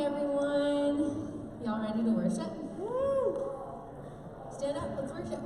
everyone. Y'all ready to worship? Woo! Stand up, let's worship.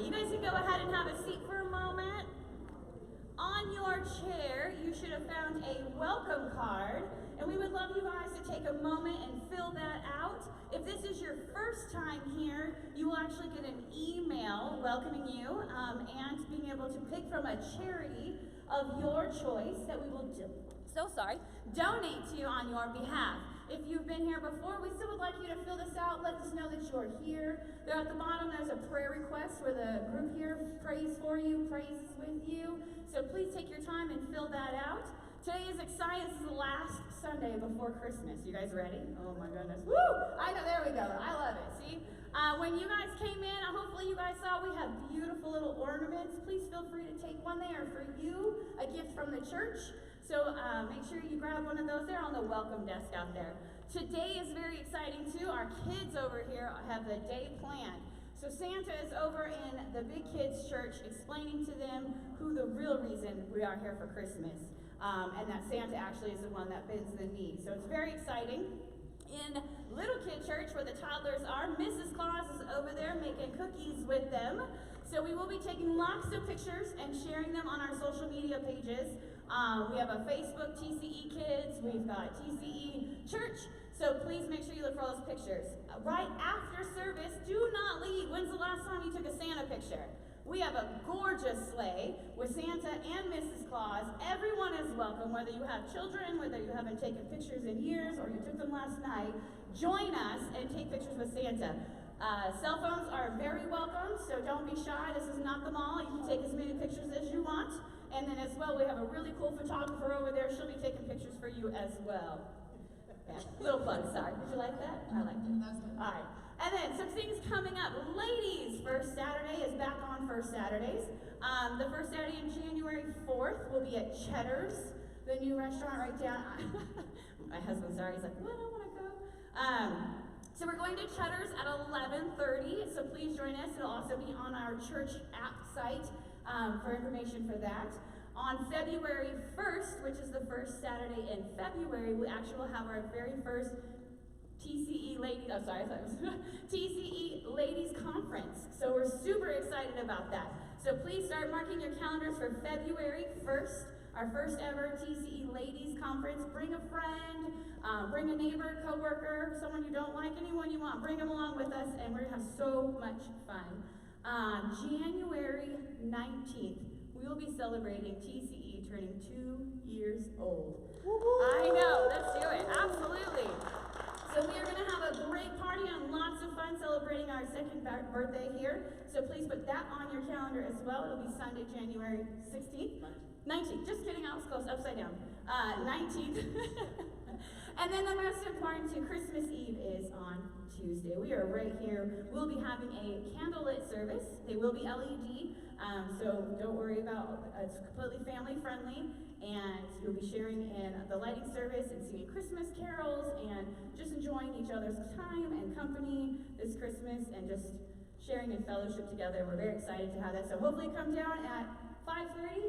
You guys can go ahead and have a seat for a moment. On your chair, you should have found a welcome card, and we would love you guys to take a moment and fill that out. If this is your first time here, you will actually get an email welcoming you and being able to pick from a charity of your choice that we will donate to on your behalf. If you've been here before, we still would like you to fill this out. Let us know that you're here. There at the bottom, there's a prayer request where the group here prays for you, prays with you. So please take your time and fill that out. Today is exciting. This is the last Sunday before Christmas. You guys ready? Oh my goodness. Woo! I know, there we go. I love it. See? When you guys came in, hopefully you guys saw we have beautiful little ornaments. Please feel free to take one. They are for you, a gift from the church. So make sure you grab one of those. They're on the welcome desk out there. Today is very exciting too. Our kids over here have the day planned. So Santa is over in the big kids church explaining to them who the real reason we are here for Christmas. And that Santa actually is the one that bends the knee. So it's very exciting. In little kid church where the toddlers are, Mrs. Claus is over there making cookies with them. So we will be taking lots of pictures and sharing them on our social media pages. We have a Facebook, TCE Kids, we've got TCE Church, so please make sure you look for all those pictures. Right after service, do not leave. When's the last time you took a Santa picture? We have a gorgeous sleigh with Santa and Mrs. Claus. Everyone is welcome, whether you have children, whether you haven't taken pictures in years, or you took them last night. Join us and take pictures with Santa. Cell phones are very welcome, so don't be shy. This is not the mall. You can take as many pictures as you want. And then as well, we have a really cool photographer over there. She'll be taking pictures for you as well. Yeah, little plug, sorry. Did you like that? I liked it. All right. And then some things coming up. Ladies, First Saturday is back on First Saturdays. The first Saturday in January 4th will be at Cheddar's, the new restaurant right down. My husband's sorry. He's like, well, I don't want to go. So we're going to Cheddar's at 11:30. So please join us. It'll also be on our church app site for information for that. On February 1st, which is the first Saturday in February, we actually will have our very first TCE Ladies Conference. So we're super excited about that. So please start marking your calendars for February 1st, our first ever TCE Ladies Conference. Bring a friend, bring a neighbor, coworker, someone you don't like, anyone you want. Bring them along with us, and we're gonna have so much fun. January 19th, we will be celebrating TCE turning 2 years old. I know, let's do it, absolutely. So we are going to have a great party and lots of fun celebrating our second birthday here. So please put that on your calendar as well. It'll be Sunday, January 16th. 19th. Just kidding, I was close, upside down. 19th. And then the most important too, Christmas Eve is on Tuesday. We are right here. We'll be having a candlelit service. They will be LED, so don't worry about it's completely family friendly. And you'll be sharing in the lighting service and singing Christmas carols and just enjoying each other's time and company this Christmas and just sharing in fellowship together. We're very excited to have that. So hopefully come down at 5:30?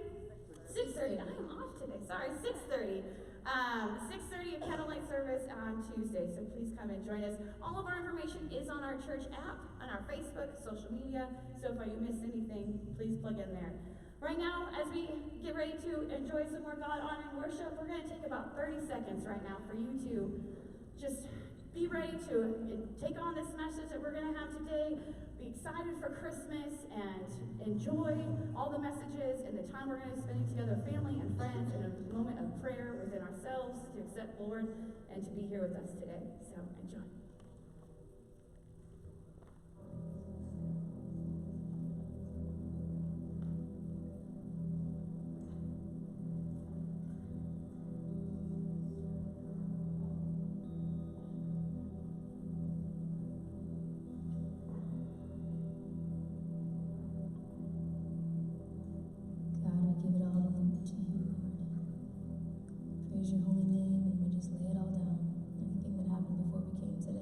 6:30. I am off today. Sorry, 6:30. 6:30 a candlelight service on Tuesday. So please come and join us. All of our information is on our church app, on our Facebook, social media. So if you missed anything, please plug in there. Right now, as we get ready to enjoy some more God-honoring worship, we're going to take about 30 seconds right now for you to just be ready to take on this message that we're going to have today. Be excited for Christmas and enjoy all the messages and the time we're going to be spending together, family and friends, in a moment of prayer within ourselves to accept the Lord and to be here with us today. So enjoy. Praise your holy name, and we just lay it all down. Anything that happened before we came today.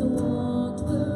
Walked where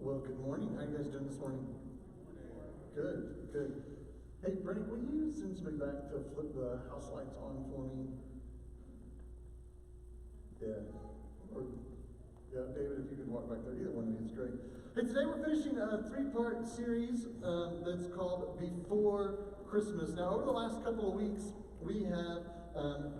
Well, good morning. How you guys doing this morning? Good, good. Hey, Brent, will you send somebody back to flip the house lights on for me? Yeah. Or, yeah, David, if you could walk back there. Either one of you is great. Hey, today we're finishing a three-part series that's called Before Christmas. Now, over the last couple of weeks, we have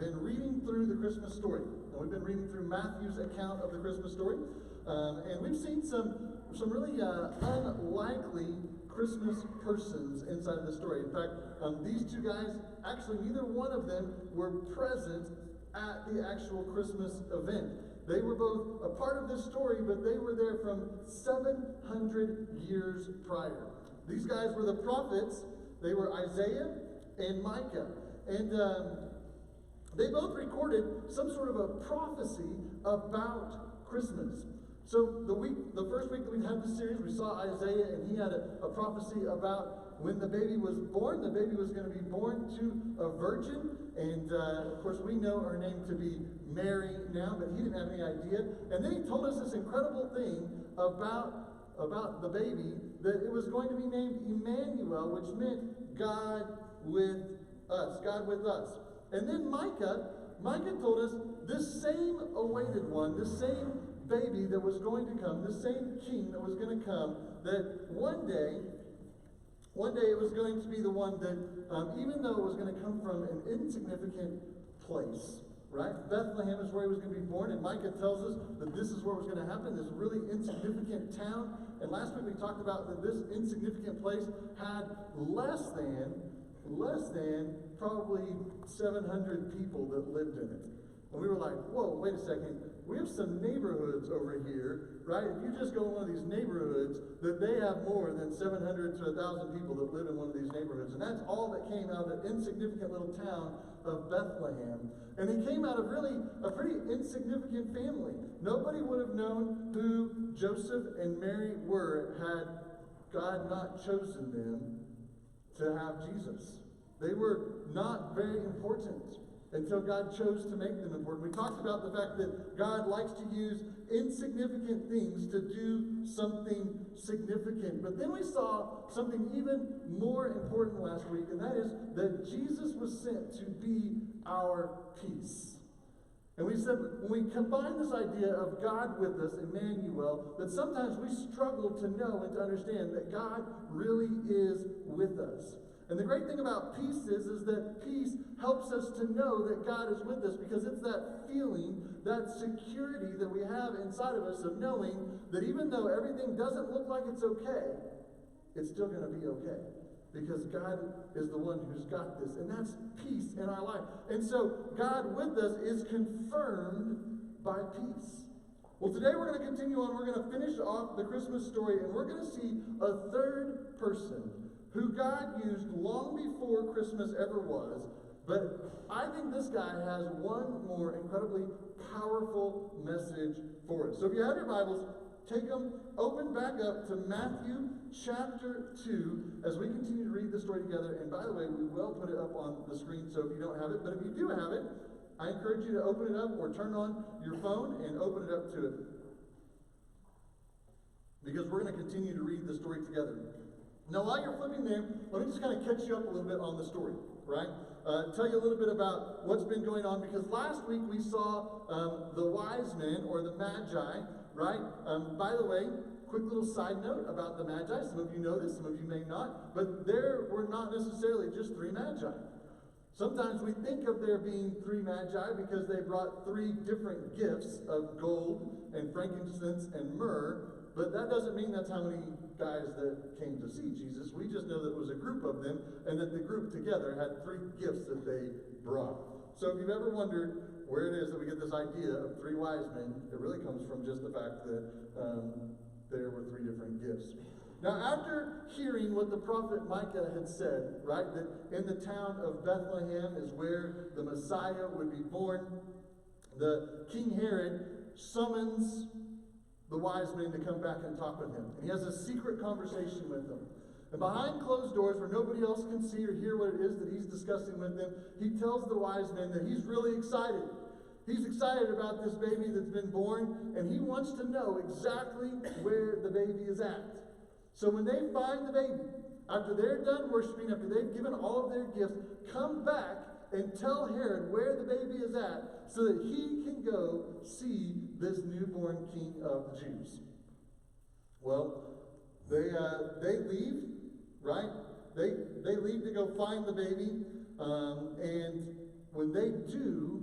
been reading through the Christmas story. And we've been reading through Matthew's account of the Christmas story. And we've seen some really unlikely Christmas persons inside of the story. In fact, these two guys, actually neither one of them were present at the actual Christmas event. They were both a part of this story, but they were there from 700 years prior. These guys were the prophets. They were Isaiah and Micah. And they both recorded some sort of a prophecy about Christmas. So the first week that we had this series, we saw Isaiah, and he had a prophecy about when the baby was born. The baby was going to be born to a virgin, and of course we know her name to be Mary now, but he didn't have any idea. And then he told us this incredible thing about the baby, that it was going to be named Emmanuel, which meant God with us, God with us. And then Micah told us this same awaited one, this same baby that was going to come, the same king that was going to come, that one day it was going to be the one that, even though it was going to come from an insignificant place, right? Bethlehem is where he was going to be born, and Micah tells us that this is where it was going to happen, this really insignificant town. And last week we talked about that this insignificant place had less than probably 700 people that lived in it. And we were like, whoa, wait a second. We have some neighborhoods over here, right? If you just go in one of these neighborhoods, that they have more than 700 to 1,000 people that live in one of these neighborhoods. And that's all that came out of the insignificant little town of Bethlehem. And he came out of really a pretty insignificant family. Nobody would have known who Joseph and Mary were had God not chosen them to have Jesus. They were not very important until God chose to make them important. We talked about the fact that God likes to use insignificant things to do something significant. But then we saw something even more important last week, and that is that Jesus was sent to be our peace. And we said when we combine this idea of God with us, Emmanuel, that sometimes we struggle to know and to understand that God really is with us. And the great thing about peace is that peace helps us to know that God is with us, because it's that feeling, that security that we have inside of us of knowing that even though everything doesn't look like it's okay, it's still going to be okay. Because God is the one who's got this. And that's peace in our life. And so God with us is confirmed by peace. Well, today we're going to continue on. We're going to finish off the Christmas story, and we're going to see a third person who God used long before Christmas ever was. But I think this guy has one more incredibly powerful message for us. So if you have your Bibles, take them, open back up to Matthew chapter 2 as we continue to read the story together. And by the way, we will put it up on the screen, so if you don't have it, but if you do have it, I encourage you to open it up or turn on your phone and open it up to it. Because we're going to continue to read the story together. Now, while you're flipping there, let me just kind of catch you up a little bit on the story, right? Tell you a little bit about what's been going on, because last week we saw the wise men, or the magi, right? By the way, quick little side note about the magi. Some of you know this, some of you may not, but there were not necessarily just three magi. Sometimes we think of there being three magi because they brought three different gifts of gold and frankincense and myrrh, but that doesn't mean that's how many guys that came to see Jesus. We just know that it was a group of them, and that the group together had three gifts that they brought. So if you've ever wondered where it is that we get this idea of three wise men, it really comes from just the fact that there were three different gifts. Now, after hearing what the prophet Micah had said, right, that in the town of Bethlehem is where the Messiah would be born, the King Herod summons the wise men to come back and talk with him. And he has a secret conversation with them. And behind closed doors, where nobody else can see or hear what it is that he's discussing with them, he tells the wise men that he's really excited. He's excited about this baby that's been born, and he wants to know exactly where the baby is at. So when they find the baby, after they're done worshiping, after they've given all of their gifts, come back and tell Herod where the baby is at, so that he can go see this newborn king of the Jews. Well, they leave, right? They leave to go find the baby, and when they do,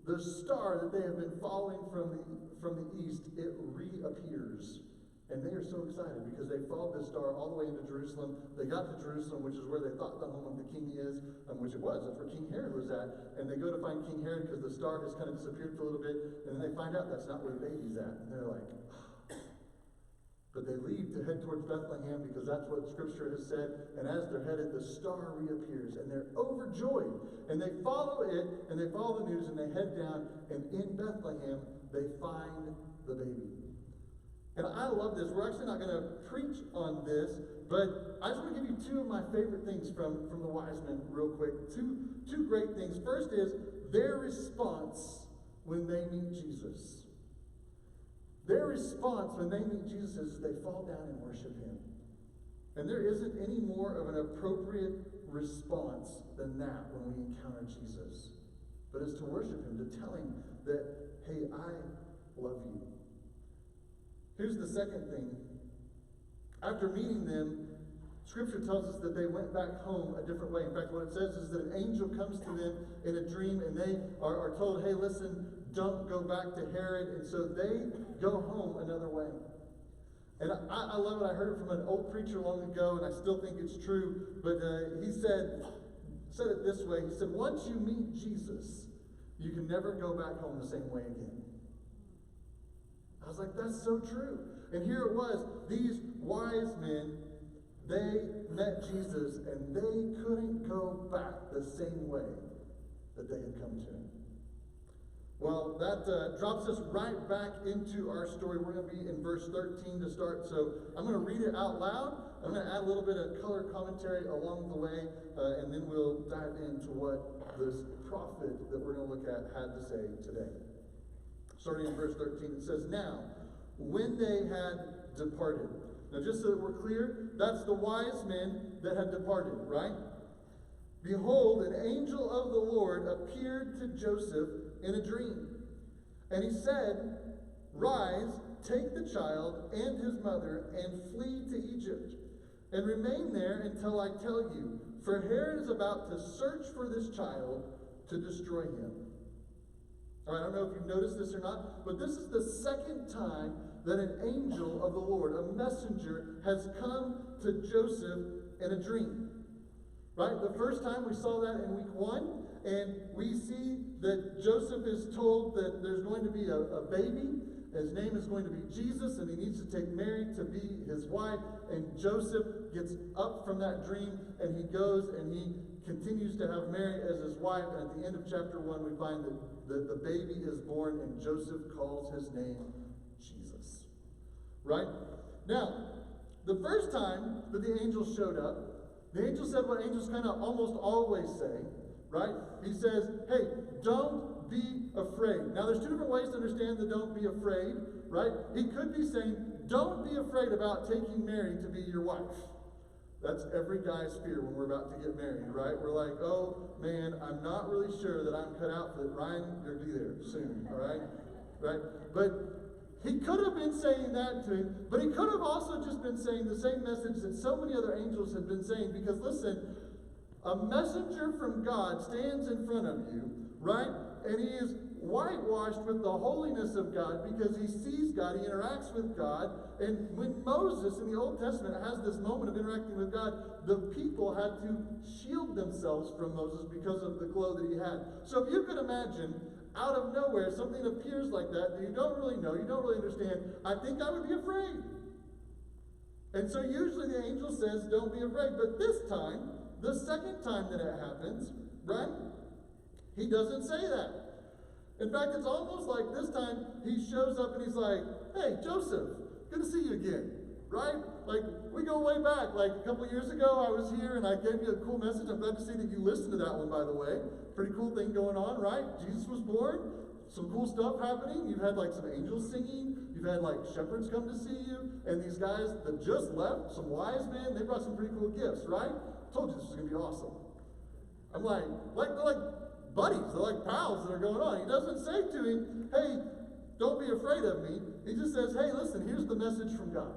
the star that they have been following from the east, it reappears. And they are so excited because they followed this star all the way into Jerusalem. They got to Jerusalem, which is where they thought the home of the king is, which it was. That's where King Herod was at. And they go to find King Herod because the star has kind of disappeared for a little bit. And then they find out that's not where the baby's at. And they're like, but they leave to head towards Bethlehem because that's what Scripture has said. And as they're headed, the star reappears. And they're overjoyed. And they follow it, and they follow the news, and they head down. And in Bethlehem, they find the baby. And I love this. We're actually not going to preach on this, but I just want to give you two of my favorite things from the wise men real quick. Two great things. First is their response when they meet Jesus. Their response when they meet Jesus is they fall down and worship him. And there isn't any more of an appropriate response than that when we encounter Jesus. But it's to worship him, to tell him that, hey, I love you. Here's the second thing. After meeting them, Scripture tells us that they went back home a different way. In fact, what it says is that an angel comes to them in a dream, and they are told, hey, listen, don't go back to Herod. And so they go home another way. And I love it. I heard it from an old preacher long ago, and I still think it's true. But he said it this way. He said, once you meet Jesus, you can never go back home the same way again. I was like, that's so true. And here it was. These wise men, they met Jesus, and they couldn't go back the same way that they had come to him. Well, that drops us right back into our story. We're going to be in verse 13 to start. So I'm going to read it out loud. I'm going to add a little bit of color commentary along the way, and then we'll dive into what this prophet that we're going to look at had to say today. Starting in verse 13, it says, now, when they had departed. Now, just so that we're clear, that's the wise men that had departed, right? Behold, an angel of the Lord appeared to Joseph in a dream. And he said, rise, take the child and his mother, and flee to Egypt. and remain there until I tell you, for Herod is about to search for this child to destroy him. All right, I don't know if you've noticed this or not, but this is the second time that an angel of the Lord, a messenger, has come to Joseph in a dream. Right? The first time we saw that in week 1, and we see that Joseph is told that there's going to be a baby. His name is going to be Jesus, and he needs to take Mary to be his wife. And Joseph gets up from that dream, and he goes and he continues to have Mary as his wife. And at the end of chapter 1, we find that the baby is born, and Joseph calls his name Jesus. Right? Now, the first time that the angel showed up, the angel said what angels kind of almost always say, right? He says, hey, don't be afraid. Now, there's two different ways to understand the don't be afraid, right? He could be saying, don't be afraid about taking Mary to be your wife. That's every guy's fear when we're about to get married, right? We're like, oh, man, I'm not really sure that I'm cut out for that. Ryan, you'll be there soon, all right? Right? But he could have been saying that to him, but he could have also just been saying the same message that so many other angels had been saying, because listen, a messenger from God stands in front of you, right? And he is whitewashed with the holiness of God because he sees God, he interacts with God. And when Moses in the Old Testament has this moment of interacting with God, the people had to shield themselves from Moses because of the glow that he had. So if you could imagine, out of nowhere, something appears like that you don't really know, you don't really understand, I think I would be afraid. And so usually the angel says, don't be afraid. But this time, the second time that it happens, right, he doesn't say that. In fact, it's almost like this time he shows up and he's like, hey, Joseph, good to see you again, right? Like, we go way back. Like, a couple years ago, I was here and I gave you a cool message. I'm glad to see that you listened to that one, by the way. Pretty cool thing going on, right? Jesus was born. Some cool stuff happening. You've had, like, some angels singing. You've had, like, shepherds come to see you. And these guys that just left, some wise men, they brought some pretty cool gifts, right? Told you this was going to be awesome. I'm like, they're like buddies. They're like pals that are going on. He doesn't say to him, hey, don't be afraid of me. He just says, hey, listen, here's the message from God.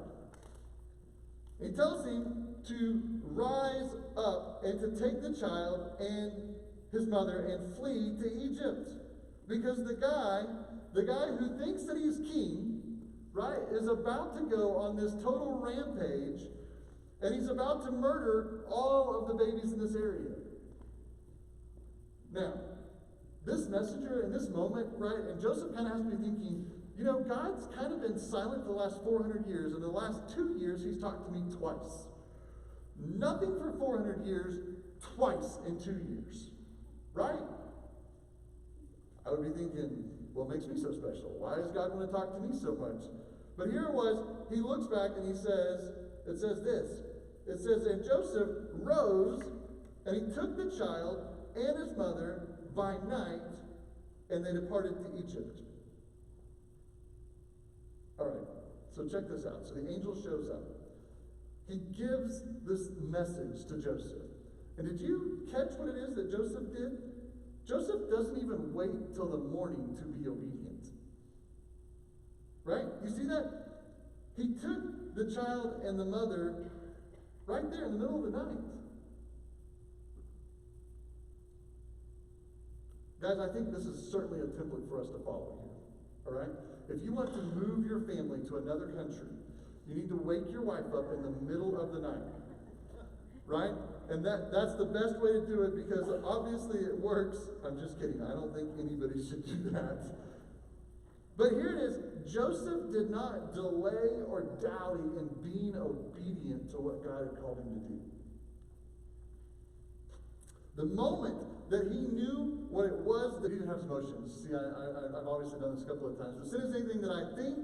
He tells him to rise up and to take the child and his mother and flee to Egypt. Because the guy who thinks that he's king, right, is about to go on this total rampage, and he's about to murder all of the babies in this area. Now, this messenger in this moment, right, and Joseph kind of has to be thinking, you know, God's kind of been silent for the last 400 years, and the last 2 years he's talked to me twice. Nothing for 400 years, twice in 2 years. Right? I would be thinking, what makes me so special? Why is God going to talk to me so much? But here it was, he looks back and he says, it says this. It says, and Joseph rose, and he took the child and his mother by night, and they departed to Egypt. All right, so check this out. So the angel shows up. He gives this message to Joseph. And did you catch what it is that Joseph did? Joseph doesn't even wait till the morning to be obedient. Right? You see that? He took the child and the mother right there in the middle of the night. Guys, I think this is certainly a template for us to follow here. All right? If you want to move your family to another country, you need to wake your wife up in the middle of the night. Right? And that's the best way to do it, because obviously it works. I'm just kidding. I don't think anybody should do that. But here it is. Joseph did not delay or dally in being obedient to what God had called him to do. The moment that he knew what it was, that he didn't have his emotions. See, I've obviously done this a couple of times. As soon as anything that I think,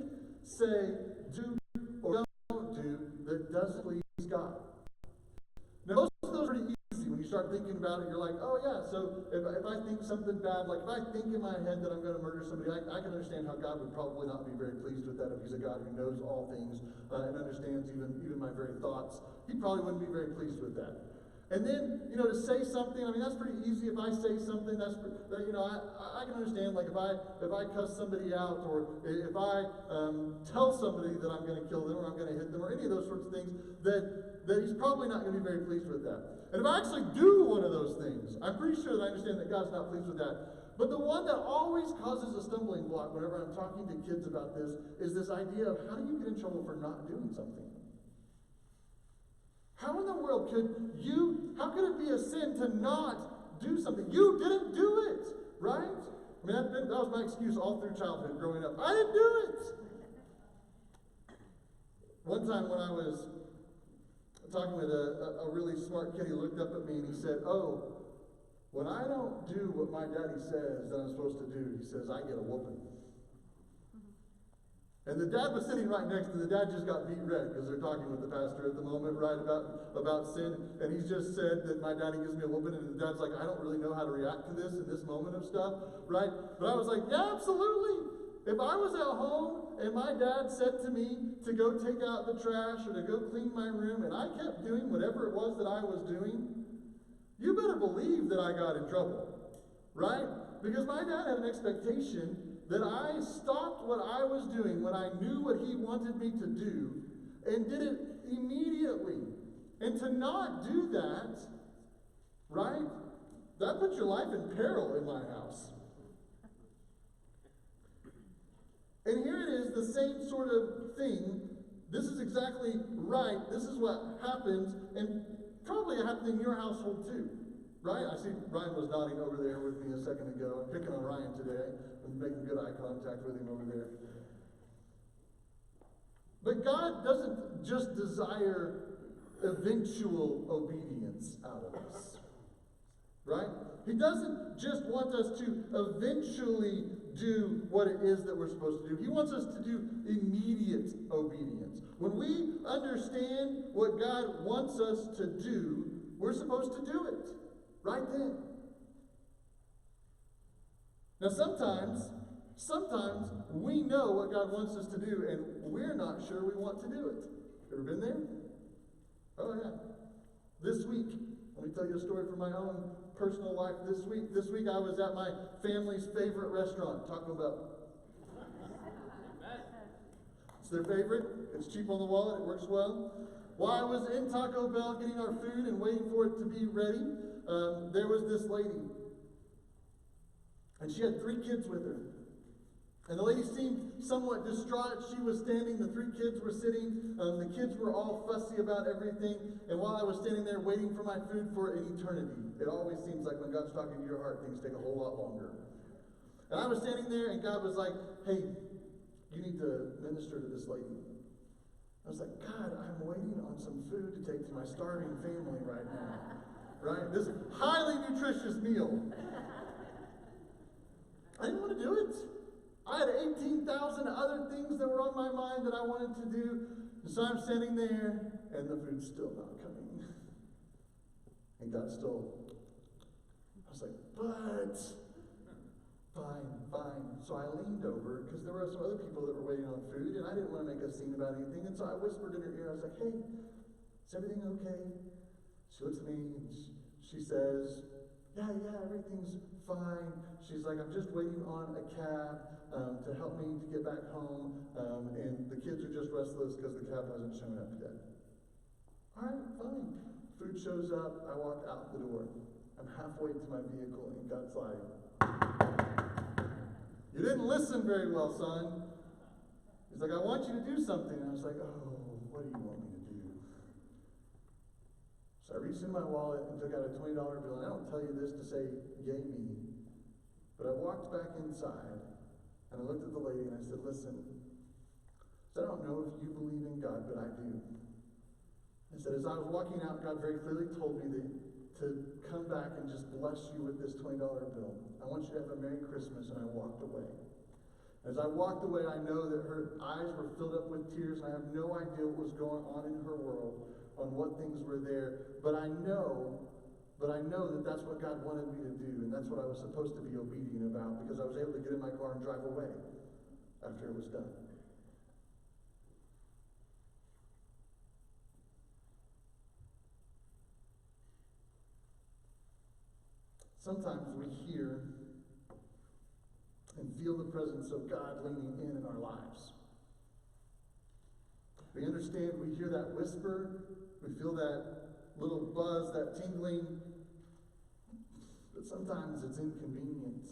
say, do, or don't do that doesn't please God. Now, most of those are pretty easy. When you start thinking about it, you're like, oh yeah, so if I think something bad, like if I think in my head that I'm going to murder somebody, I can understand how God would probably not be very pleased with that if he's a God who knows all things and understands even my very thoughts. He probably wouldn't be very pleased with that. And then, to say something, I mean, that's pretty easy. If I say something, I can understand, like if I cuss somebody out, or if I tell somebody that I'm going to kill them, or I'm going to hit them, or any of those sorts of things, that that he's probably not going to be very pleased with that. And if I actually do one of those things, I'm pretty sure that I understand that God's not pleased with that. But the one that always causes a stumbling block whenever I'm talking to kids about this is this idea of how do you get in trouble for not doing something? How in the world how could it be a sin to not do something? You didn't do it, right? I mean, that was my excuse all through childhood growing up. I didn't do it. One time when I was talking with a really smart kid, he looked up at me and he said, "Oh, when I don't do what my daddy says that I'm supposed to do," he says, "I get a whooping." And the dad was sitting right next to the dad just got beat red because they're talking with the pastor at the moment, right, about sin. And he just said that my daddy gives me a whooping, and the dad's like, "I don't really know how to react to this in this moment of stuff," right? But I was like, yeah, absolutely. If I was at home and my dad said to me to go take out the trash or to go clean my room, and I kept doing whatever it was that I was doing, you better believe that I got in trouble, right? Because my dad had an expectation that I stopped what I was doing when I knew what he wanted me to do and did it immediately. And to not do that, right, that puts your life in peril in my house. And here it is, the same sort of thing. This is exactly right. This is what happens, and probably happened in your household too. Right? I see Ryan was nodding over there with me a second ago. I'm picking on Ryan today. I'm making good eye contact with him over there. But God doesn't just desire eventual obedience out of us. Right? He doesn't just want us to eventually do what it is that we're supposed to do. He wants us to do immediate obedience. When we understand what God wants us to do, we're supposed to do it. Right then. Now sometimes we know what God wants us to do and we're not sure we want to do it. Ever been there? Oh yeah. This week, let me tell you a story from my own personal life this week. This week I was at my family's favorite restaurant, Taco Bell. It's their favorite. It's cheap on the wallet. It works well. While I was in Taco Bell getting our food and waiting for it to be ready, there was this lady, and she had 3 kids with her. And the lady seemed somewhat distraught. She was standing, the 3 kids were sitting, the kids were all fussy about everything, and while I was standing there waiting for my food for an eternity, it always seems like when God's talking to your heart, things take a whole lot longer. And I was standing there, and God was like, "Hey, you need to minister to this lady." I was like, "God, I'm waiting on some food to take to my starving family right now." Right? This highly nutritious meal. I didn't want to do it. I had 18,000 other things that were on my mind that I wanted to do. And so I'm standing there, and the food's still not coming. And God still, I was like, "But, fine. So I leaned over, because there were some other people that were waiting on food, and I didn't want to make a scene about anything. And so I whispered in her ear, I was like, "Hey, is everything okay?" She looks at me, and she says, yeah, everything's fine. She's like, "I'm just waiting on a cab to help me to get back home, and the kids are just restless because the cab hasn't shown up yet." All right, fine. Food shows up. I walk out the door. I'm halfway to my vehicle, and God's like, "You didn't listen very well, son." He's like, "I want you to do something." And I was like, "Oh, what do you want me to do?" So I reached in my wallet and took out a $20 bill. And I don't tell you this to say, "Yay me." But I walked back inside, and I looked at the lady, and I said, "Listen, I don't know if you believe in God, but I do." I said, as I was walking out, God very clearly told me to come back and just bless you with this $20 bill. I want you to have a Merry Christmas, and I walked away. As I walked away, I know that her eyes were filled up with tears, and I have no idea what was going on in her world, on what things were there, but I know that that's what God wanted me to do, and that's what I was supposed to be obedient about, because I was able to get in my car and drive away after it was done. Sometimes we hear and feel the presence of God leaning in our lives. We understand, we hear that whisper, We feel that little buzz, that tingling, but sometimes it's inconvenient.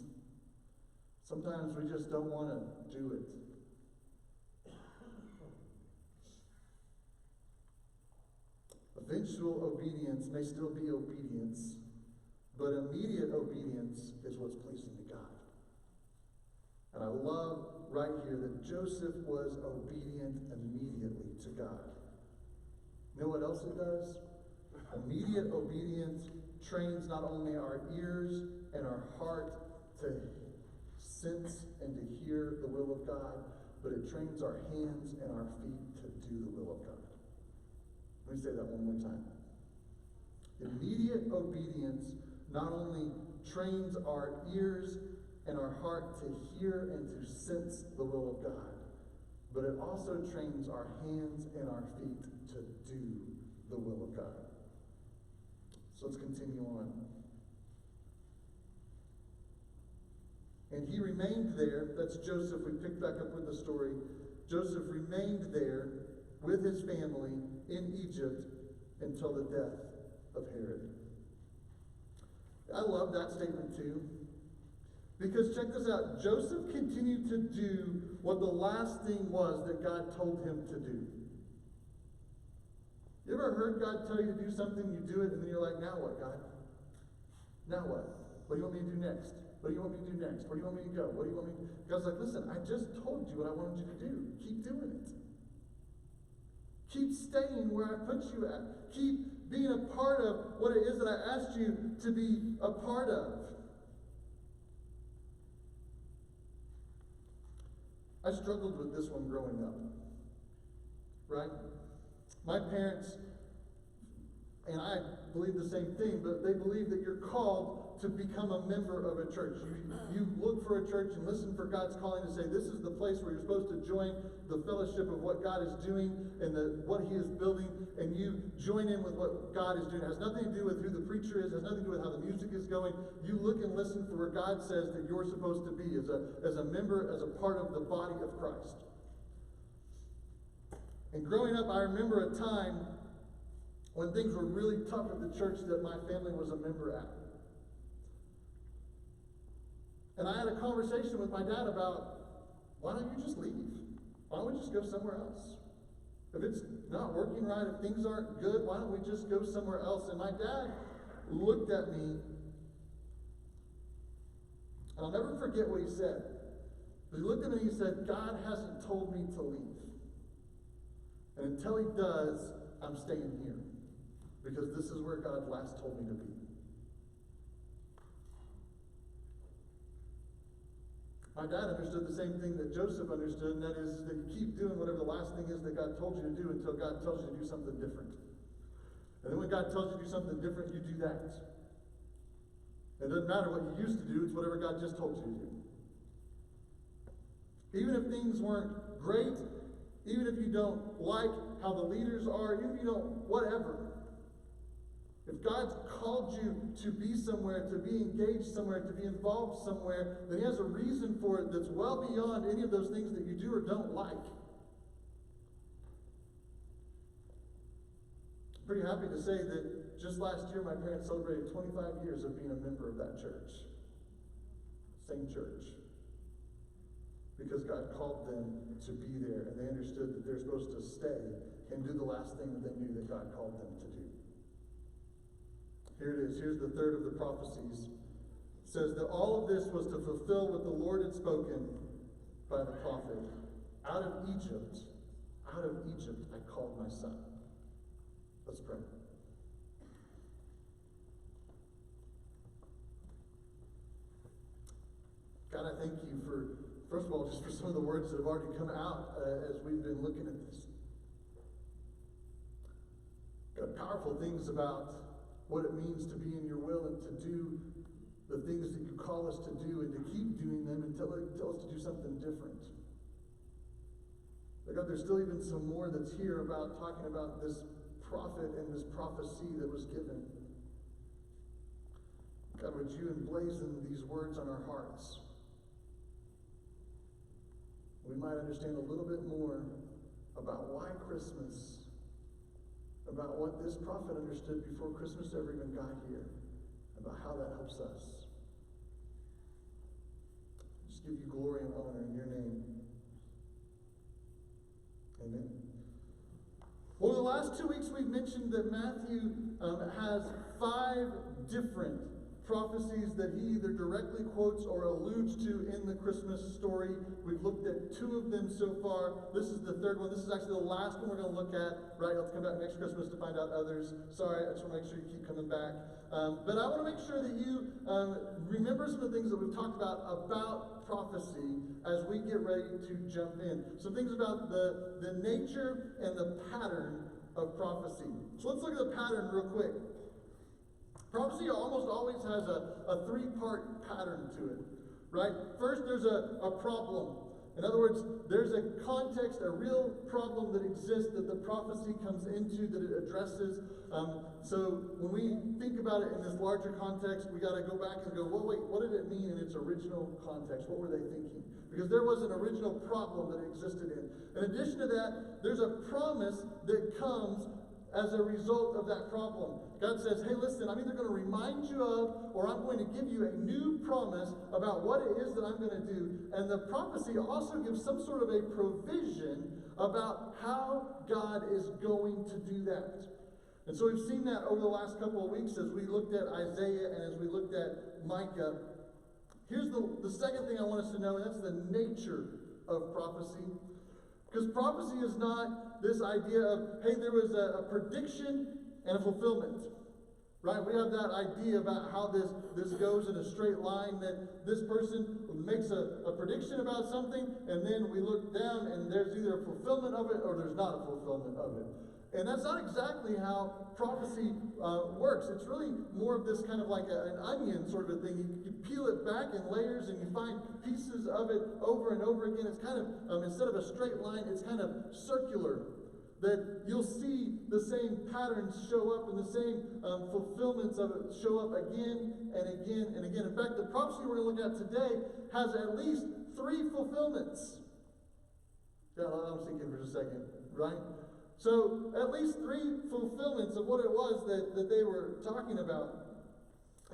Sometimes we just don't want to do it. Eventual obedience may still be obedience, but immediate obedience is what's pleasing to God. And I love right here that Joseph was obedient immediately to God. You know what else it does? Immediate obedience trains not only our ears and our heart to sense and to hear the will of God, but it trains our hands and our feet to do the will of God. Let me say that one more time. Immediate obedience not only trains our ears and our heart to hear and to sense the will of God, but it also trains our hands and our feet to do the will of God. So let's continue on. And he remained there. That's Joseph. We pick back up with the story. Joseph remained there with his family in Egypt until the death of Herod. I love that statement too. Because check this out. Joseph continued to do what the last thing was that God told him to do. You ever heard God tell you to do something, you do it, and then you're like, now what, God? Now what? What do you want me to do next? What do you want me to do next? Where do you want me to go? What do you want me to do? God's like, listen, I just told you what I wanted you to do. Keep doing it. Keep staying where I put you at. Keep being a part of what it is that I asked you to be a part of. I struggled with this one growing up. Right? My parents, and I believe the same thing, but they believe that you're called to become a member of a church. You look for a church and listen for God's calling to say, this is the place where you're supposed to join the fellowship of what God is doing and what he is building, and you join in with what God is doing. It has nothing to do with who the preacher is, it has nothing to do with how the music is going. You look and listen for where God says that you're supposed to be as a member, as a part of the body of Christ. And growing up, I remember a time when things were really tough at the church that my family was a member at. And I had a conversation with my dad about, why don't you just leave? Why don't we just go somewhere else? If it's not working right, if things aren't good, why don't we just go somewhere else? And my dad looked at me, and I'll never forget what he said. But he looked at me and he said, God hasn't told me to leave. And until he does, I'm staying here. Because this is where God last told me to be. My dad understood the same thing that Joseph understood, and that is that you keep doing whatever the last thing is that God told you to do until God tells you to do something different. And then when God tells you to do something different, you do that. It doesn't matter what you used to do, it's whatever God just told you to do. Even if things weren't great, even if you don't like how the leaders are, even if you don't, whatever. If God's called you to be somewhere, to be engaged somewhere, to be involved somewhere, then he has a reason for it that's well beyond any of those things that you do or don't like. I'm pretty happy to say that just last year my parents celebrated 25 years of being a member of that church. Same church. Because God called them to be there, and they understood that they're supposed to stay and do the last thing that they knew that God called them to do. Here it is. Here's the third of the prophecies. It says that all of this was to fulfill what the Lord had spoken by the prophet. Out of Egypt I called my son. Let's pray. God, I thank you for, first of all, just for some of the words that have already come out as we've been looking at this. God, powerful things about what it means to be in your will and to do the things that you call us to do and to keep doing them and tell us to do something different. But God, there's still even some more that's here about talking about this prophet and this prophecy that was given. God, would you emblazon these words on our hearts? We might understand a little bit more about why Christmas about what this prophet understood before Christmas ever even got here, about how that helps us. Just give you glory and honor in your name. Amen. Over the last 2 weeks, we've mentioned that Matthew has 5 different prophecies that he either directly quotes or alludes to in the Christmas story. We've looked at 2 of them so far. This is the 3rd one. This is actually the last one we're going to look at. Right? Let's come back next Christmas to find out others. Sorry, I just want to make sure you keep coming back. But I want to make sure that you remember some of the things that we've talked about prophecy as we get ready to jump in. Some things about the nature and the pattern of prophecy. So let's look at the pattern real quick. Prophecy almost always has a 3-part pattern to it, right? First, there's a problem. In other words, there's a context, a real problem that exists that the prophecy comes into, that it addresses. So when we think about it in this larger context, we got to go back and go, well, wait, what did it mean in its original context? What were they thinking? Because there was an original problem that it existed in. In addition to that, there's a promise that comes as a result of that problem. God says, hey, listen, I'm either going to remind you of, or I'm going to give you a new promise about what it is that I'm going to do. And the prophecy also gives some sort of a provision about how God is going to do that. And so we've seen that over the last couple of weeks as we looked at Isaiah and as we looked at Micah. Here's the second thing I want us to know, and that's the nature of prophecy. Because prophecy is not this idea of, hey, there was a prediction and a fulfillment. Right? We have that idea about how this goes in a straight line, that this person makes a prediction about something, and then we look down and there's either a fulfillment of it or there's not a fulfillment of it. And that's not exactly how prophecy works. It's really more of this kind of like an onion sort of a thing. You peel it back in layers and you find pieces of it over and over again. It's kind of, instead of a straight line, it's kind of circular. That you'll see the same patterns show up and the same fulfillments of it show up again and again and again. In fact, the prophecy we're going to look at today has at least 3 fulfillments. Yeah, I'm thinking for a second, right? So at least 3 fulfillments of what it was that they were talking about.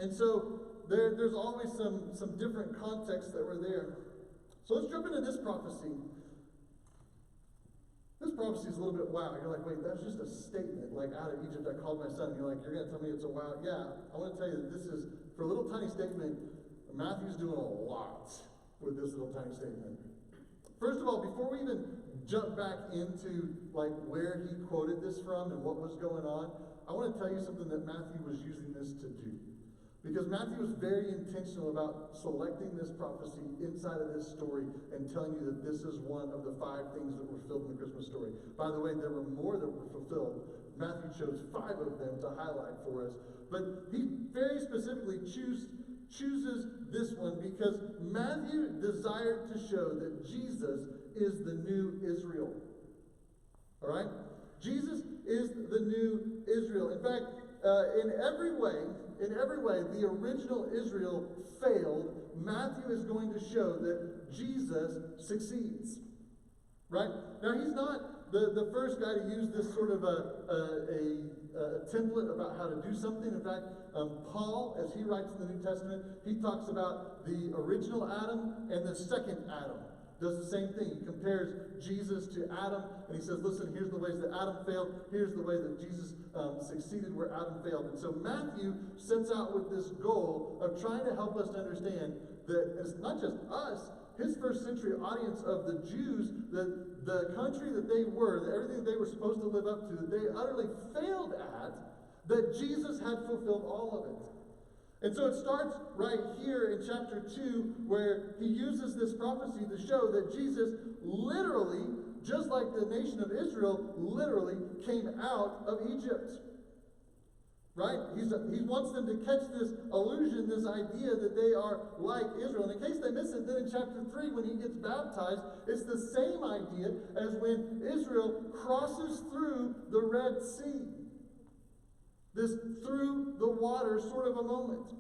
And so there's always some different contexts that were there. So let's jump into this prophecy. This prophecy is a little bit wow. You're like, wait, that's just a statement. Like, out of Egypt, I called my son. You're like, you're going to tell me it's a wow? Yeah, I want to tell you that this is, for a little tiny statement, Matthew's doing a lot with this little tiny statement. First of all, before we even jump back into like where he quoted this from and what was going on, I want to tell you something that Matthew was using this to do. Because Matthew was very intentional about selecting this prophecy inside of this story and telling you that this is one of the 5 things that were fulfilled in the Christmas story. By the way, there were more that were fulfilled. Matthew chose 5 of them to highlight for us. But he very specifically chooses this one because Matthew desired to show that Jesus is the new Israel. All right? Jesus is the new Israel. In fact, in every way, the original Israel failed. Matthew is going to show that Jesus succeeds. Right? Now, he's not the first guy to use this sort of a template about how to do something. In fact, Paul, as he writes in the New Testament, he talks about the original Adam and the second Adam. Does the same thing. He compares Jesus to Adam, and he says, listen, here's the ways that Adam failed. Here's the way that Jesus succeeded where Adam failed. And so Matthew sets out with this goal of trying to help us to understand that it's not just us, his first century audience of the Jews, that the country that they were, that everything that they were supposed to live up to, that they utterly failed at, that Jesus had fulfilled all of it. And so it starts right here in chapter 2 where he uses this prophecy to show that Jesus literally, just like the nation of Israel, literally came out of Egypt. Right? He wants them to catch this illusion, this idea that they are like Israel. And in case they miss it, then in chapter 3 when he gets baptized, it's the same idea as when Israel crosses through the Red Sea. This through the water sort of a moment.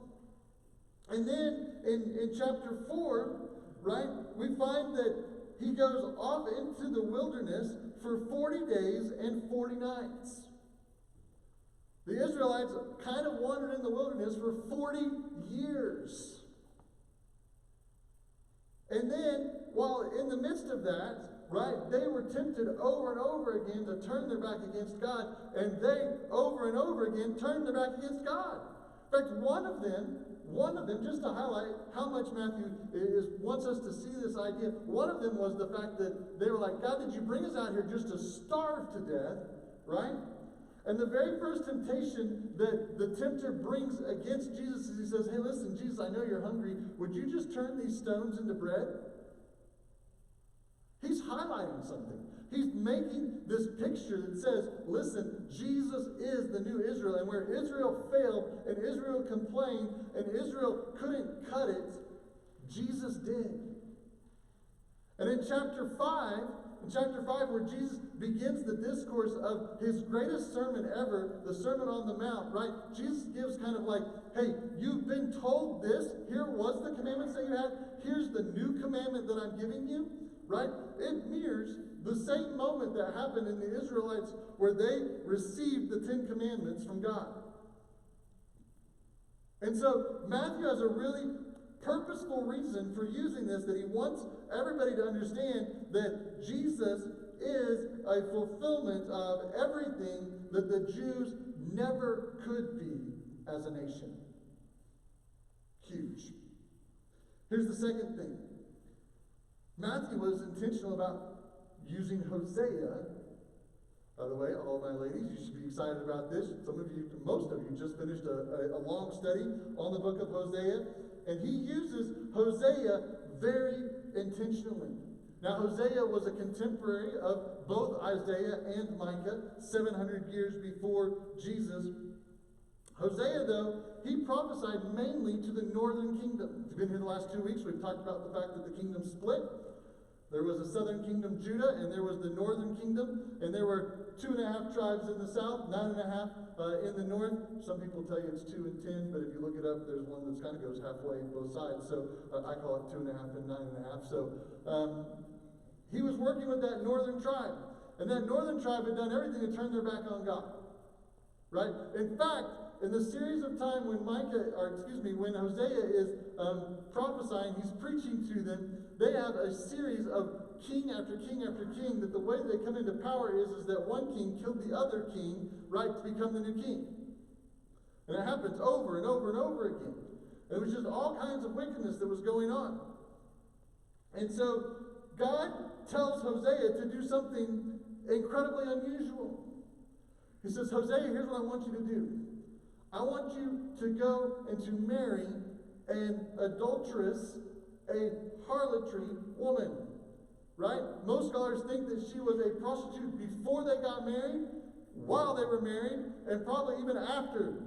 And then in chapter 4, right, we find that he goes off into the wilderness for 40 days and 40 nights. The Israelites kind of wandered in the wilderness for 40 years. And then, while in the midst of that, right, they were tempted over and over again to turn their back against God, and they, over and over again, turned their back against God. In fact, one of them, just to highlight how much Matthew wants us to see this idea, one of them was the fact that they were like, God, did you bring us out here just to starve to death, right? And the very first temptation that the tempter brings against Jesus is he says, hey, listen, Jesus, I know you're hungry. Would you just turn these stones into bread? He's highlighting something. He's making this picture that says, listen, Jesus is the new Israel. And where Israel failed and Israel complained and Israel couldn't cut it, Jesus did. And in chapter 5, where Jesus begins the discourse of his greatest sermon ever, the Sermon on the Mount, right? Jesus gives kind of like, hey, you've been told this. Here was the commandments that you had. Here's the new commandment that I'm giving you, right? It mirrors the same moment that happened in the Israelites where they received the 10 Commandments from God. And so Matthew has a really purposeful reason for using this, that he wants everybody to understand that Jesus is a fulfillment of everything that the Jews never could be as a nation. Huge. Here's the second thing. Matthew was intentional about using Hosea. By the way, all my ladies, you should be excited about this. Most of you just finished a long study on the book of Hosea. And he uses Hosea very intentionally. Now, Hosea was a contemporary of both Isaiah and Micah, 700 years before Jesus. Hosea, though, he prophesied mainly to the northern kingdom. If you've been here the last 2 weeks, we've talked about the fact that the kingdom split. There was a southern kingdom, Judah, and there was the northern kingdom, and there were 2.5 tribes in the south, 9.5 in the north. Some people tell you it's 2 and 10, but if you look it up, there's one that kind of goes halfway both sides. So I call it 2.5 and 9.5. So he was working with that northern tribe, and that northern tribe had done everything to turn their back on God. Right? In fact, in the series of time when when Hosea is prophesying, he's preaching to them. They have a series of king after king after king, that the way they come into power is that one king killed the other king, right, to become the new king. And it happens over and over and over again. It was just all kinds of wickedness that was going on. And so God tells Hosea to do something incredibly unusual. He says, Hosea, here's what I want you to do. I want you to go and to marry an adulteress, a harlotry woman, right? Most scholars think that she was a prostitute before they got married, while they were married, and probably even after.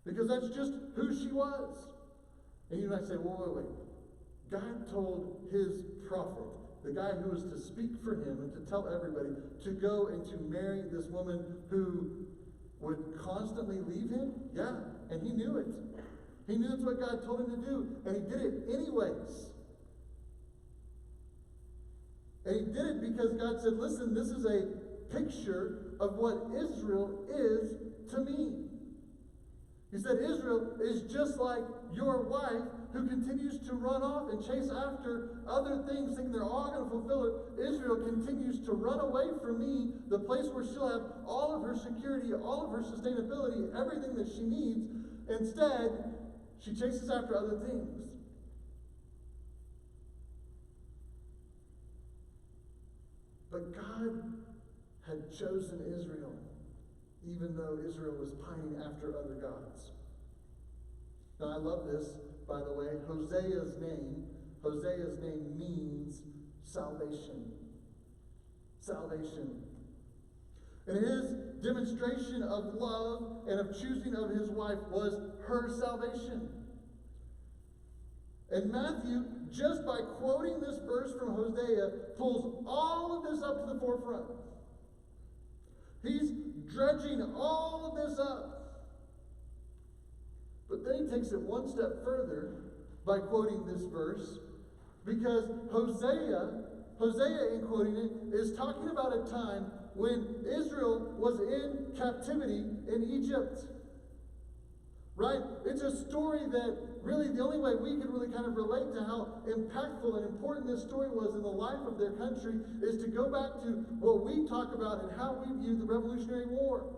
Because that's just who she was. And you might say, well, wait. God told his prophet, the guy who was to speak for him and to tell everybody, to go and to marry this woman who would constantly leave him? Yeah, and he knew it. He knew that's what God told him to do, and he did it anyways. And he did it because God said, listen, this is a picture of what Israel is to me. He said, Israel is just like your wife who continues to run off and chase after other things, thinking they're all going to fulfill her. Israel continues to run away from me, the place where she'll have all of her security, all of her sustainability, everything that she needs. Instead, she chases after other things. But God had chosen Israel, even though Israel was pining after other gods. Now, I love this, by the way. Hosea's name means salvation. Salvation. And his demonstration of love and of choosing of his wife was her salvation. And Matthew, just by quoting this verse from Hosea, pulls all of this up to the forefront. He's dredging all of this up. But then he takes it one step further by quoting this verse, because Hosea in quoting it, is talking about a time when Israel was in captivity in Egypt. Right? It's a story that really the only way we can really kind of relate to how impactful and important this story was in the life of their country is to go back to what we talk about and how we view the Revolutionary War.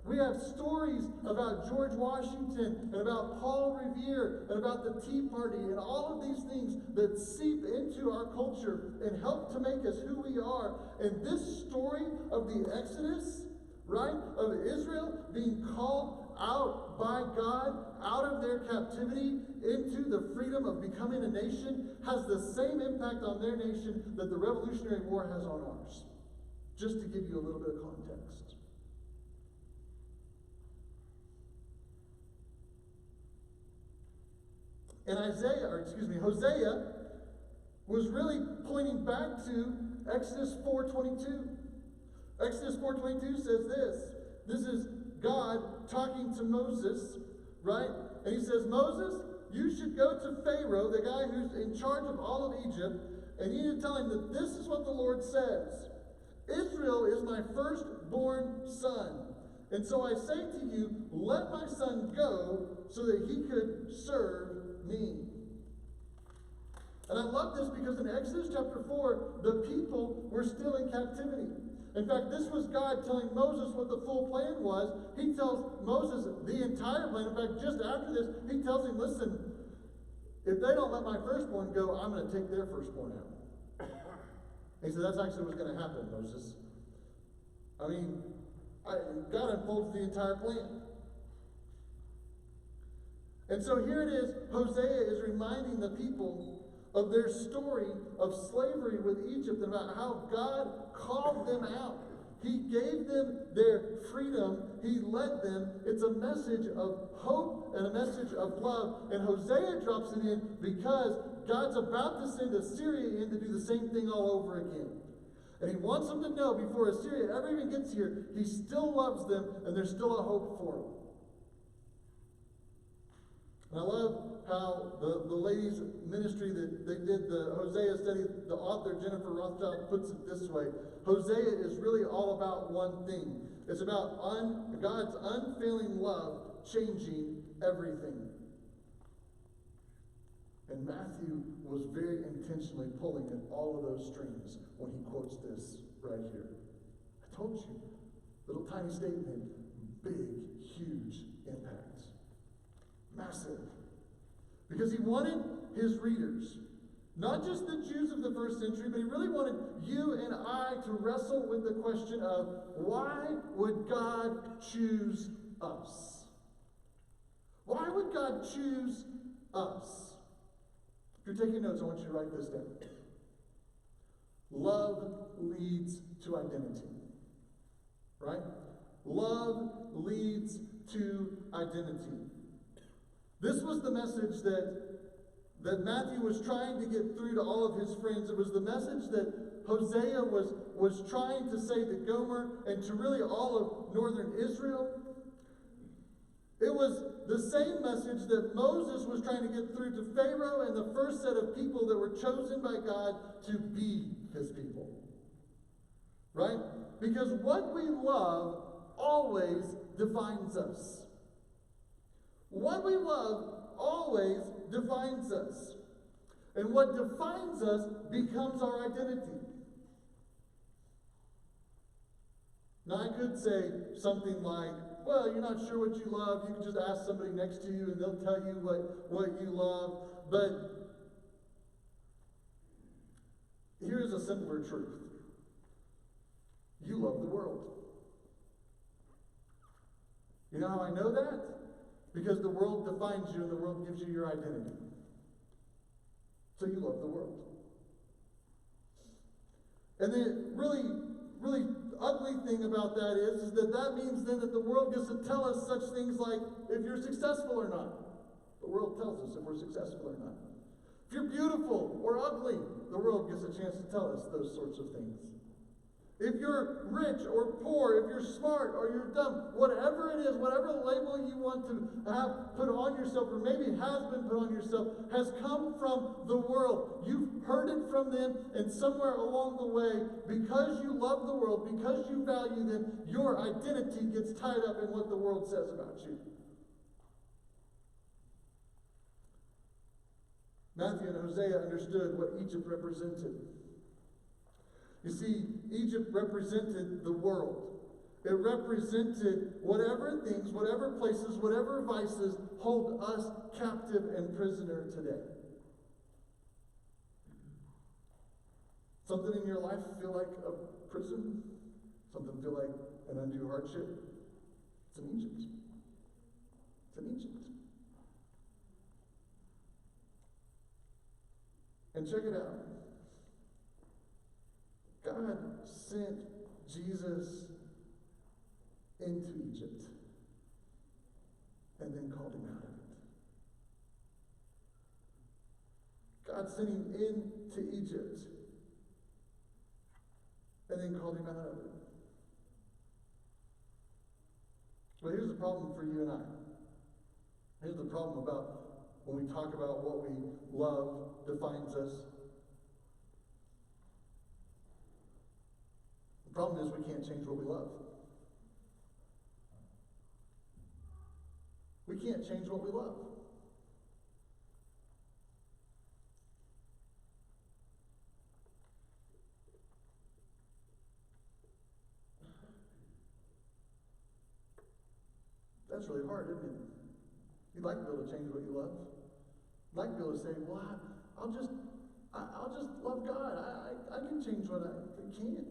We have stories about George Washington and about Paul Revere and about the Tea Party and all of these things that seep into our culture and help to make us who we are. And this story of the Exodus, right, of Israel being called out by God, out of their captivity into the freedom of becoming a nation, has the same impact on their nation that the Revolutionary War has on ours. Just to give you a little bit of context. And Hosea was really pointing back to Exodus 4:22. Exodus 4:22 says this. This is God talking to Moses, right? And he says, Moses, you should go to Pharaoh, the guy who's in charge of all of Egypt, and you need to tell him that this is what the Lord says. Israel is my firstborn son. And so I say to you, let my son go so that he could serve me. And I love this because in Exodus chapter 4, the people were still in captivity. In fact, this was God telling Moses what the full plan was. He tells Moses the entire plan. In fact, just after this, he tells him, listen, if they don't let my firstborn go, I'm going to take their firstborn out. He said, that's actually what's going to happen, Moses. I mean, God unfolds the entire plan. And so here it is, Hosea is reminding the people of their story of slavery with Egypt and about how God called them out. He gave them their freedom. He led them. It's a message of hope and a message of love. And Hosea drops it in because God's about to send Assyria in to do the same thing all over again. And he wants them to know before Assyria ever even gets here, he still loves them and there's still a hope for them. And I love how the ladies' ministry that they did the Hosea study, the author Jennifer Rothschild puts it this way. Hosea is really all about one thing. It's about God's unfailing love changing everything. And Matthew was very intentionally pulling at all of those strings when he quotes this right here. I told you, little tiny statement, big, huge impact. Massive. Because he wanted his readers, not just the Jews of the first century, but he really wanted you and I to wrestle with the question of why would God choose us? Why would God choose us? If you're taking notes, I want you to write this down. Love leads to identity. Right? Love leads to identity. This was the message that Matthew was trying to get through to all of his friends. It was the message that Hosea was trying to say to Gomer and to really all of northern Israel. It was the same message that Moses was trying to get through to Pharaoh and the first set of people that were chosen by God to be his people. Right? Because what we love always defines us. What we love always defines us. And what defines us becomes our identity. Now, I could say something like, well, you're not sure what you love. You can just ask somebody next to you and they'll tell you what you love. But here's a simpler truth. You love the world. You know how I know that? Because the world defines you and the world gives you your identity. So you love the world. And the really, really ugly thing about that is that means then that the world gets to tell us such things like if you're successful or not. The world tells us if we're successful or not. If you're beautiful or ugly, the world gets a chance to tell us those sorts of things. If you're rich or poor, if you're smart or you're dumb, whatever it is, whatever label you want to have put on yourself, or maybe has been put on yourself, has come from the world. You've heard it from them, and somewhere along the way, because you love the world, because you value them, your identity gets tied up in what the world says about you. Matthew and Hosea understood what Egypt represented. You see, Egypt represented the world. It represented whatever things, whatever places, whatever vices hold us captive and prisoner today. Something in your life feel like a prison? Something feel like an undue hardship? It's in Egypt. It's in Egypt. And check it out. God sent Jesus into Egypt and then called him out of it. God sent him into Egypt and then called him out of it. But here's the problem for you and I. Here's the problem about when we talk about what we love defines us. The problem is we can't change what we love. We can't change what we love. That's really hard, isn't it? You'd like to be able to change what you love. You'd like to be able to say, well, I'll just love God. I can change what I can't.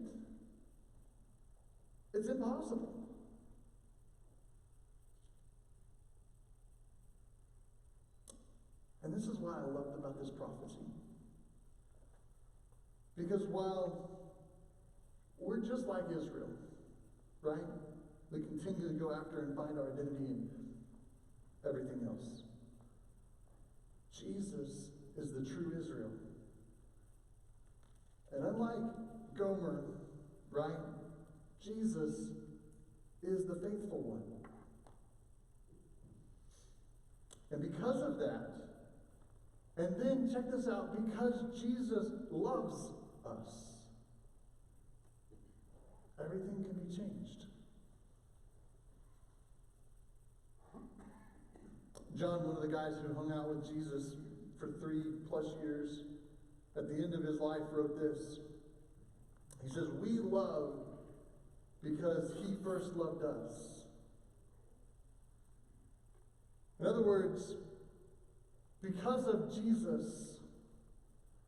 It's impossible. And this is why I loved about this prophecy. Because while we're just like Israel, right? We continue to go after and find our identity in everything else. Jesus is the true Israel. And unlike Gomer, right? Jesus is the faithful one. And because of that, and then check this out, because Jesus loves us, everything can be changed. John, one of the guys who hung out with Jesus for 3+ years, at the end of his life wrote this. He says, we love because he first loved us. In other words, because of Jesus,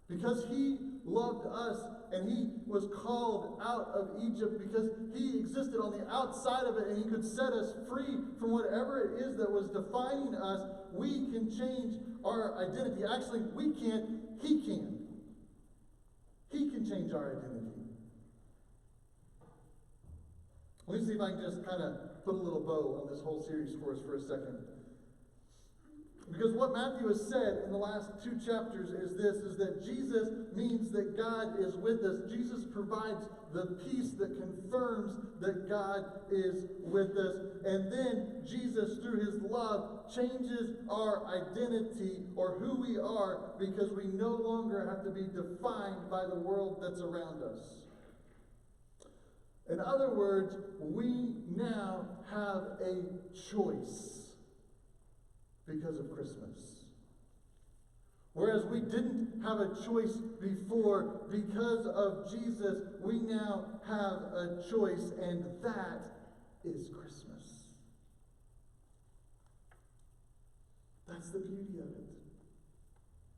because he loved us and he was called out of Egypt, because he existed on the outside of it and he could set us free from whatever it is that was defining us, we can change our identity. Actually, we can't, he can. He can change our identity. Let me see if I can just kind of put a little bow on this whole series for us for a second. Because what Matthew has said in the last 2 chapters is this, is that Jesus means that God is with us. Jesus provides the peace that confirms that God is with us. And then Jesus, through his love, changes our identity or who we are, because we no longer have to be defined by the world that's around us. In other words, we now have a choice because of Christmas. Whereas we didn't have a choice before, because of Jesus, we now have a choice, and that is Christmas. That's the beauty of it.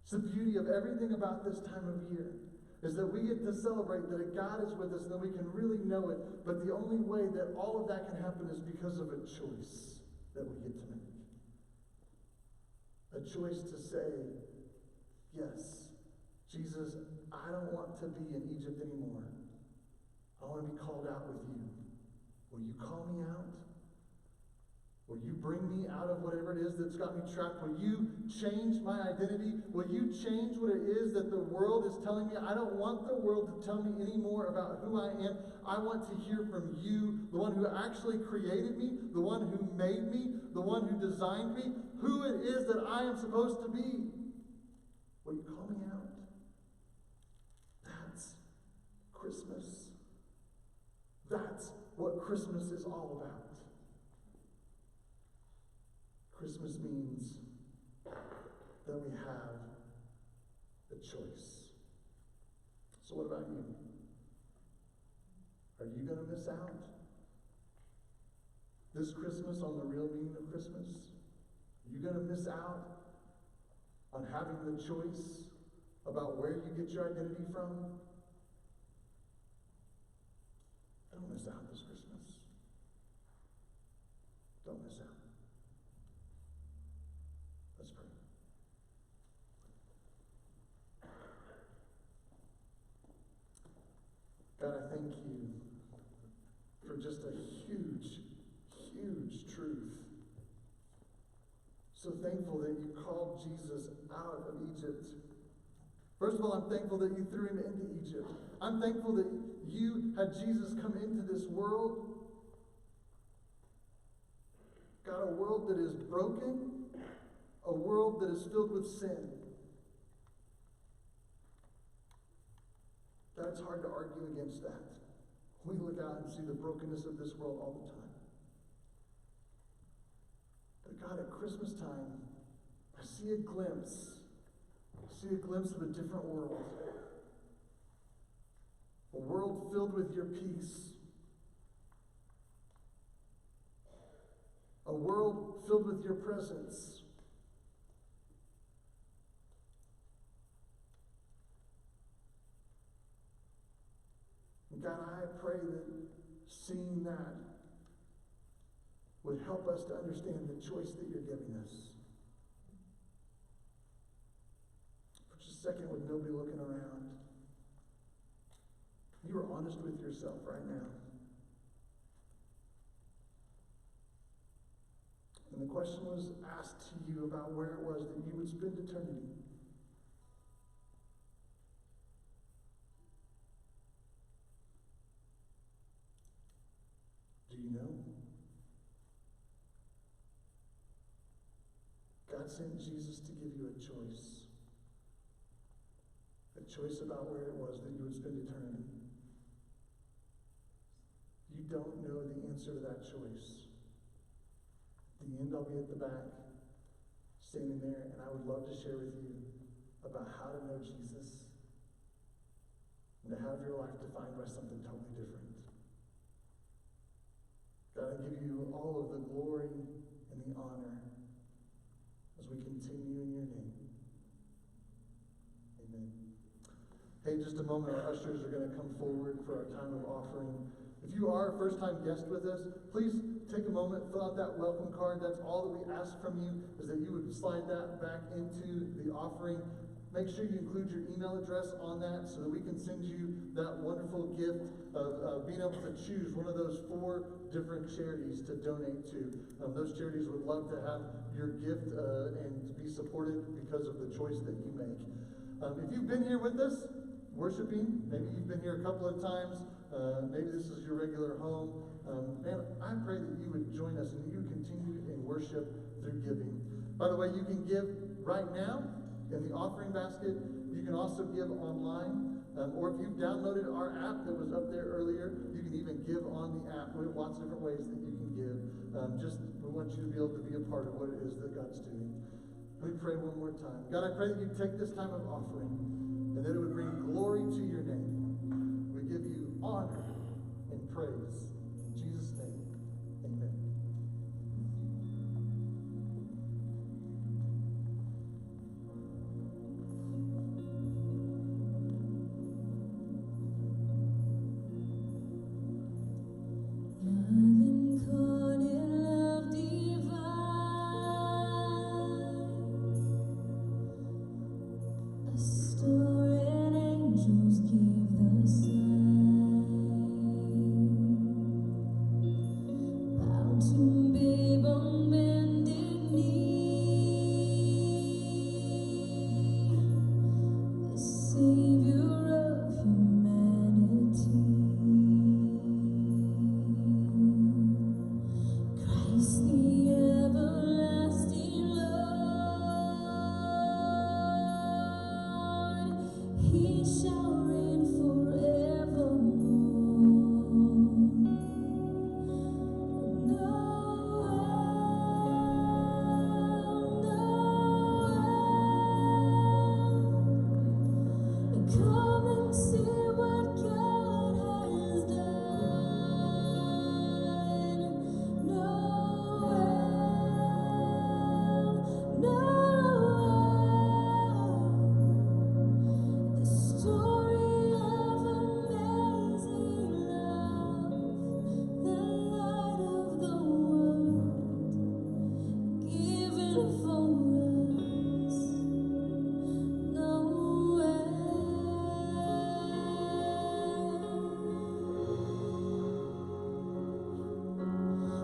It's the beauty of everything about this time of year, is that we get to celebrate that God is with us, and that we can really know it. But the only way that all of that can happen is because of a choice that we get to make. A choice to say, yes, Jesus, I don't want to be in Egypt anymore. I want to be called out with you. Will you call me out? Will you bring me out of whatever it is that's got me trapped? Will you change my identity? Will you change what it is that the world is telling me? I don't want the world to tell me any more about who I am. I want to hear from you, the one who actually created me, the one who made me, the one who designed me, who it is that I am supposed to be. Will you call me out? That's Christmas. That's what Christmas is all about. Christmas means that we have a choice. So what about you? Are you going to miss out this Christmas on the real meaning of Christmas? Are you going to miss out on having the choice about where you get your identity from? Don't miss out this Christmas. Don't miss out. Let's pray. God, I thank you for just a huge, huge truth. So thankful that you called Jesus out of Egypt. First of all, I'm thankful that you threw him into Egypt. I'm thankful that you had Jesus come into this world. God, a world that is broken, a world that is filled with sin. God, it's hard to argue against that. We look out and see the brokenness of this world all the time. But God, at Christmas time, I see a glimpse. I see a glimpse of a different world. A world filled with your peace. A world filled with your presence. And God, I pray that seeing that would help us to understand the choice that you're giving us. For just a second, with nobody looking around, you are honest with yourself right now. And the question was asked to you about where it was that you would spend eternity. Do you know? God sent Jesus to give you a choice. A choice about where it was that you would spend eternity. You don't know the answer to that choice. At the end, I'll be at the back, standing there, and I would love to share with you about how to know Jesus and to have your life defined by something totally different. God, I give you all of the glory and the honor as we continue in your name. Amen. Hey, just a moment, our ushers are going to come forward for our time of offering. If you are a first-time guest with us, please take a moment, fill out that welcome card. That's all that we ask from you, is that you would slide that back into the offering. Make sure you include your email address on that so that we can send you that wonderful gift of being able to choose one of those 4 different charities to donate to. Those charities would love to have your gift and to be supported because of the choice that you make. If you've been here with us, worshiping, maybe you've been here a couple of times, maybe this is your regular home, man, I pray that you would join us and you would continue in worship through giving. By the way, you can give right now in the offering basket. You can also give online, or if you've downloaded our app that was up there earlier, you can even give on the app. We have lots of different ways that you can give. We want you to be able to be a part of what it is that God's doing. Let me pray one more time. God, I pray that you take this time of offering and that it would bring glory to your name. We give you honor and praise. In Jesus' name, amen. To be born.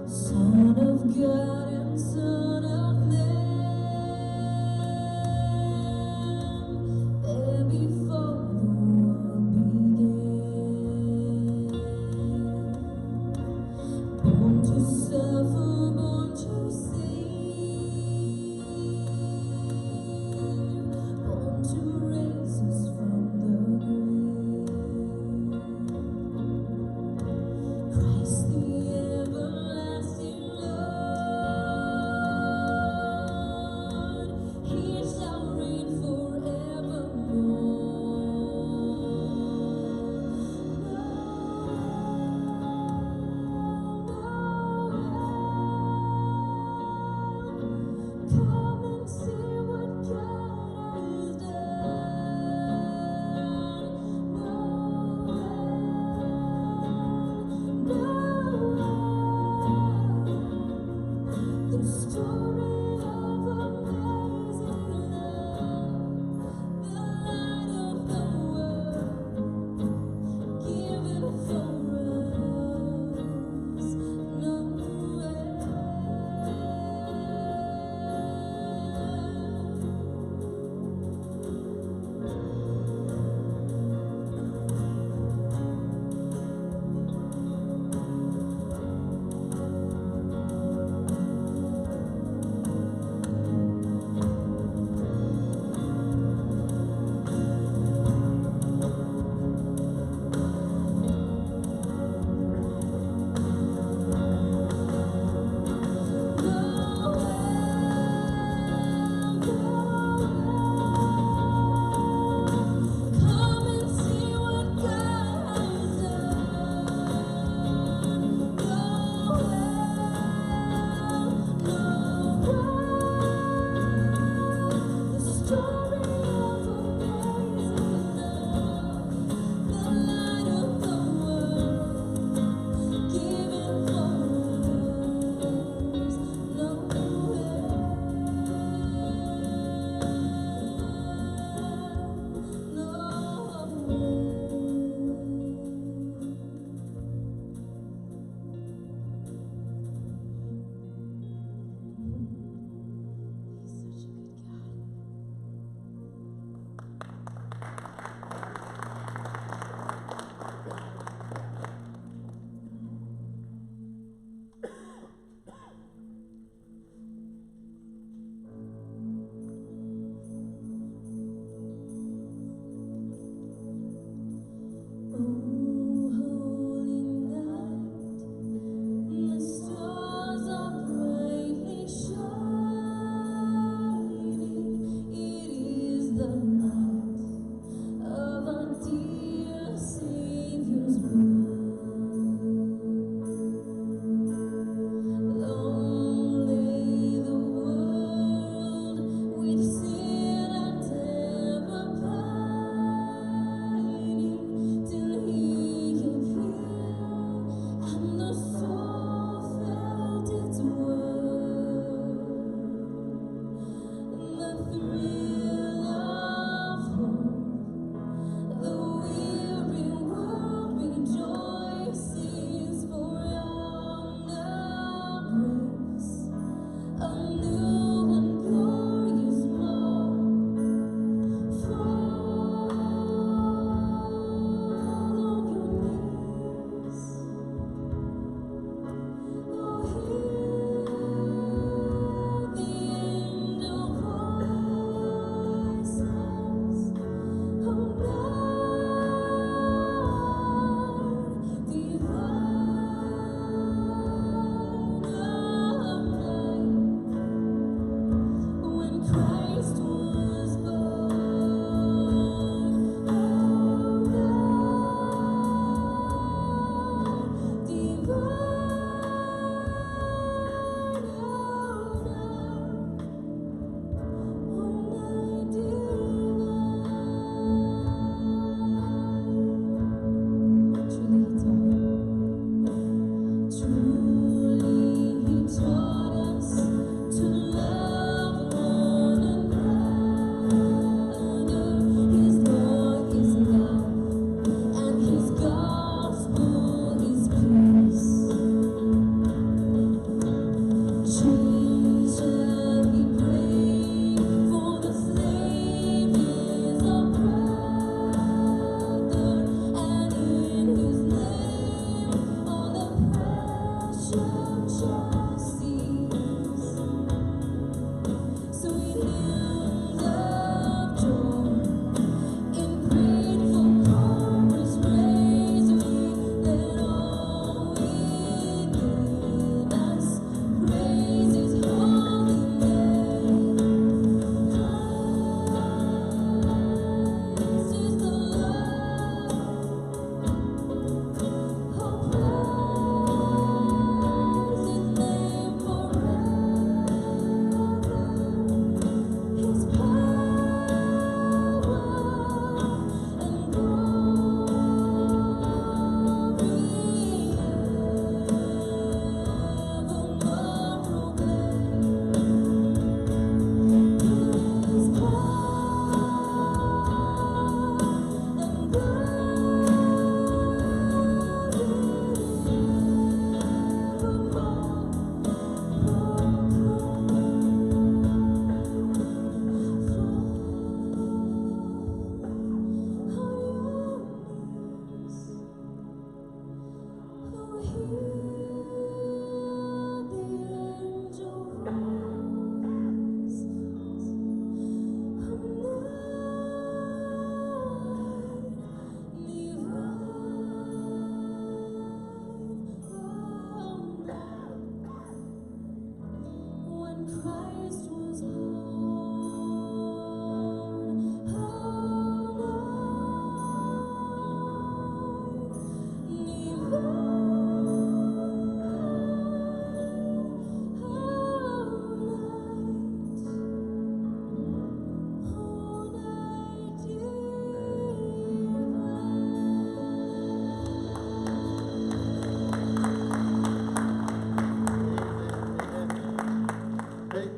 Son of God and Son of Man, there before the world began. Born to suffer, born to save, born to raise us from the grave. Christ the everlasting love,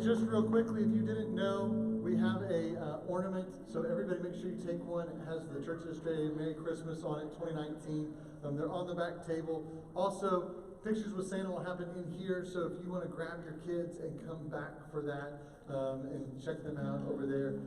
Just real quickly, if you didn't know, we have a ornament, so everybody make sure you take one. It has the Church History Merry Christmas on it, 2019. They're on the back table. Also, Pictures with Santa will happen in here, so if you want to grab your kids and come back for that and check them out over there.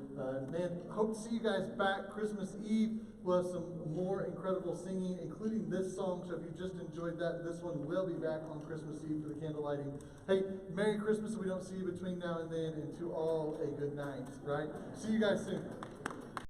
Man, hope to see you guys back Christmas Eve. We'll have some more incredible singing, including this song. So if you just enjoyed that, this one will be back on Christmas Eve for the candle lighting. Hey, Merry Christmas if we don't see you between now and then, and to all a good night, right? See you guys soon.